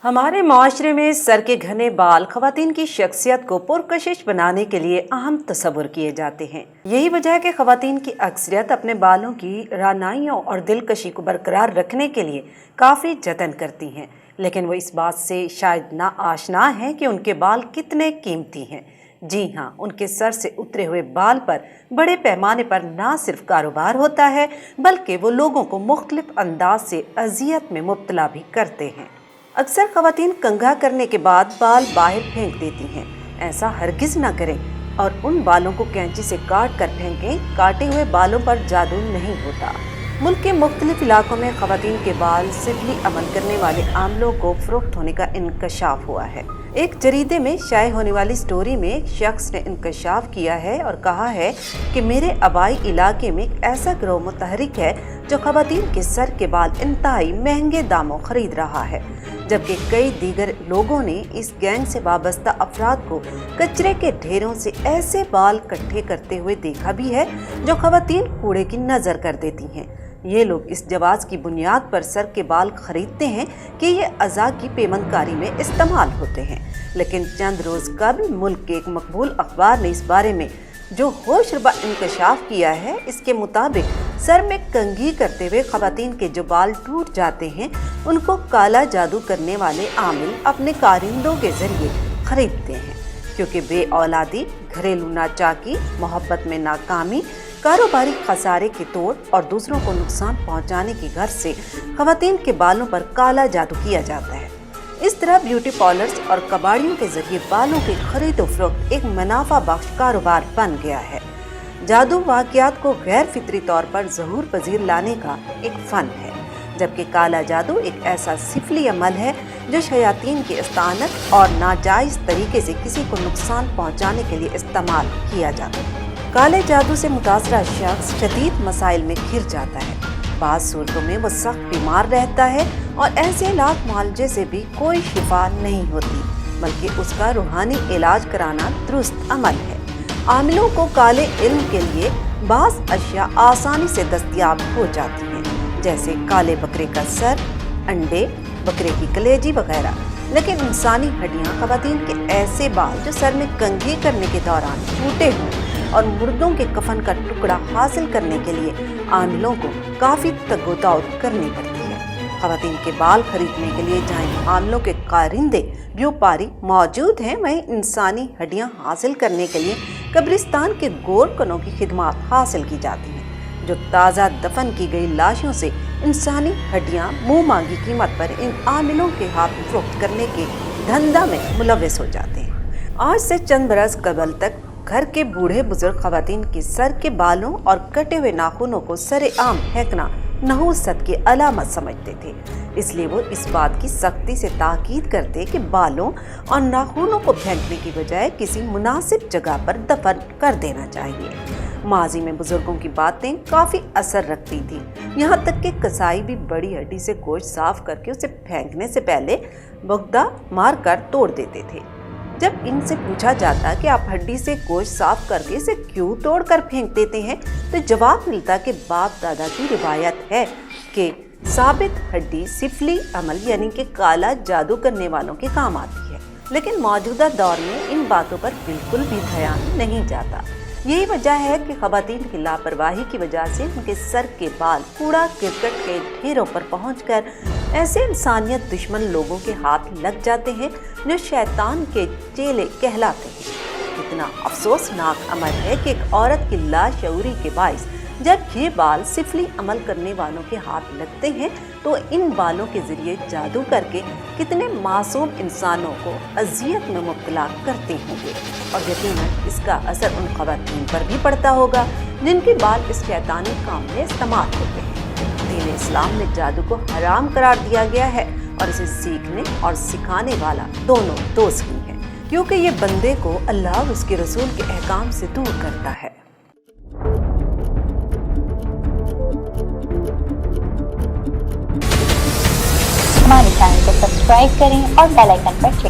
हमारे माशरे में सर के घने बाल ख़वातीन की शख्सियत को पुरकशिश बनाने के लिए अहम तस्वुर किए जाते हैं। यही वजह है कि ख़वातीन की अक्सरियत अपने बालों की रानाइयों और दिलकशी को बरकरार रखने के लिए काफ़ी जतन करती हैं, लेकिन वो इस बात से शायद ना आशना है कि उनके बाल कितने कीमती हैं। जी हाँ, उनके सर से उतरे हुए बाल पर बड़े पैमाने पर ना सिर्फ कारोबार होता है, बल्कि वो लोगों को मुख्तलिफ अंदाज से अजियत में मुब्तला भी करते हैं। अक्सर ख़वातीन कंघा करने के बाद बाल बाहर फेंक देती हैं। ऐसा हरगिज़ ना करें और उन बालों को कैंची से काट कर फेंकें। काटे हुए बालों पर जादू नहीं होता। मुल्क के मुख्तलिफ इलाकों में ख़वातीन के बाल सिफली अमल करने वाले आमलों को फ़रोख्त होने का इंकशाफ हुआ है। एक जरीदे में शाये होने वाली स्टोरी में एक शख्स ने इंकशाफ किया है और कहा है कि मेरे आबाई इलाके में एक ऐसा गिरोह मुतहरिक है जो ख़वातीन के सर के बाल इंतहाई महंगे दामों खरीद रहा है, जबकि कई दीगर लोगों ने इस गैंग से वाबस्ता अफराद को कचरे के ढेरों से ऐसे बाल इकट्ठे करते हुए देखा भी है जो ख़वातीन कूड़े की नज़र कर देती हैं। ये लोग इस जवाज़ की बुनियाद पर सर के बाल खरीदते हैं कि ये अज़ा की पेमंदकारी में इस्तेमाल होते हैं, लेकिन चंद रोज़ कबल मुल्क के एक मकबूल अखबार ने इस बारे में जो होशरुबा इंकशाफ किया है, इसके मुताबिक सर में कंघी करते हुए ख़वातीन के जो बाल टूट जाते हैं उनको काला जादू करने वाले आमिल अपने कारिंदों के ज़रिए ख़रीदते हैं, क्योंकि बे औलादी, घरेलू नाचाकी, मोहब्बत में नाकामी, कारोबारी खसारे के तोड़ और दूसरों को नुकसान पहुंचाने की गर्ज से ख़वातीन के बालों पर काला जादू किया जाता है। इस तरह ब्यूटी पार्लर्स और कबाड़ियों के जरिए बालों की खरीदो फरोख्त एक मुनाफा बख्श कारोबार बन गया है। जादू वाक़ियात को गैर फितरी तौर पर ज़हूर पजीर लाने का एक फ़न है, जबकि काला जादू एक ऐसा सिफली अमल है जो शयातीन की इस्तानत और नाजायज़ तरीके से किसी को नुकसान पहुँचाने के लिए इस्तेमाल किया जाता है। काले जादू से मुतासरा शख्स शदीद मसाइल में घिर जाता है। बाज़ सूरतों में वो सख्त बीमार रहता है और ऐसे इलाज मुआलजे से भी कोई शिफा नहीं होती, बल्कि उसका रूहानी इलाज कराना दुरुस्त अमल है। आमिलों को काले इल्म के लिए बाज़ अशिया आसानी से दस्तयाब हो जाती हैं, जैसे काले बकरे का सर, अंडे, बकरे की कलेजी वगैरह, लेकिन इंसानी हड्डियाँ, ख़वातीन के ऐसे बाल जो सर में कंघी करने के दौरान टूटे हों और मुर्दों के कफन का टुकड़ा हासिल करने के लिए आमिलों को काफ़ी तगोदाव करनी पड़ती है। ख़वातीन के बाल खरीदने के लिए जहाँ आमिलों के कारिंदे व्यापारी मौजूद हैं, वहीं इंसानी हड्डियाँ हासिल करने के लिए कब्रिस्तान के गोरकनों की खिदमत हासिल की जाती हैं, जो ताज़ा दफन की गई लाशों से इंसानी हड्डियाँ मुँह मांगी कीमत पर इन आमिलों के हाथ फरोख्त करने के धंधा में मुलव्वस हो जाते हैं। आज से चंद बरस कबल तक घर के बूढ़े बुजुर्ग ख़वातीन के सर के बालों और कटे हुए नाखूनों को सरेआम फेंकना नहूसत की अलामत समझते थे, इसलिए वो इस बात की सख्ती से ताकीद करते कि बालों और नाखूनों को फेंकने की बजाय किसी मुनासिब जगह पर दफन कर देना चाहिए। माजी में बुजुर्गों की बातें काफ़ी असर रखती थी, यहाँ तक कि कसाई भी बड़ी हड्डी से गोश्त साफ करके उसे फेंकने से पहले बगदा मार कर तोड़ देते थे। जब इनसे पूछा जाता कि आप हड्डी से गोश्त साफ करके इसे क्यों तोड़ कर फेंक देते हैं, तो जवाब मिलता कि बाप दादा की रिवायत है कि साबित हड्डी सिफली अमल यानी कि काला जादू करने वालों के काम आती है, लेकिन मौजूदा दौर में इन बातों पर बिल्कुल भी ध्यान नहीं जाता। यही वजह है कि ख़वातीन की लापरवाही की वजह से उनके सर के बाल कूड़ा करकट के ढेरों पर पहुंचकर ऐसे इंसानियत दुश्मन लोगों के हाथ लग जाते हैं जो शैतान के चेले कहलाते हैं। कितना अफसोसनाक अमल है कि एक औरत की लाशऊरी के बाइस जब ये बाल सिफली अमल करने वालों के हाथ लगते हैं तो इन बालों के ज़रिए जादू करके कितने मासूम इंसानों को अजियत में मुब्तला करते होंगे, और यकीनन इसका असर उन ख़वातीन पर भी पड़ता होगा जिनके बाल इस शैतानी काम में इस्तेमाल होते हैं। दीन इस्लाम में जादू को हराम करार दिया गया है और इसे सीखने और सिखाने वाला दोनों दोस्त ही हैं, क्योंकि ये बंदे को अल्लाह और उसके रसूल के अहकाम से दूर करता है। हमारे चैनल को सब्सक्राइब करें और बेल आइकन पर क्लिक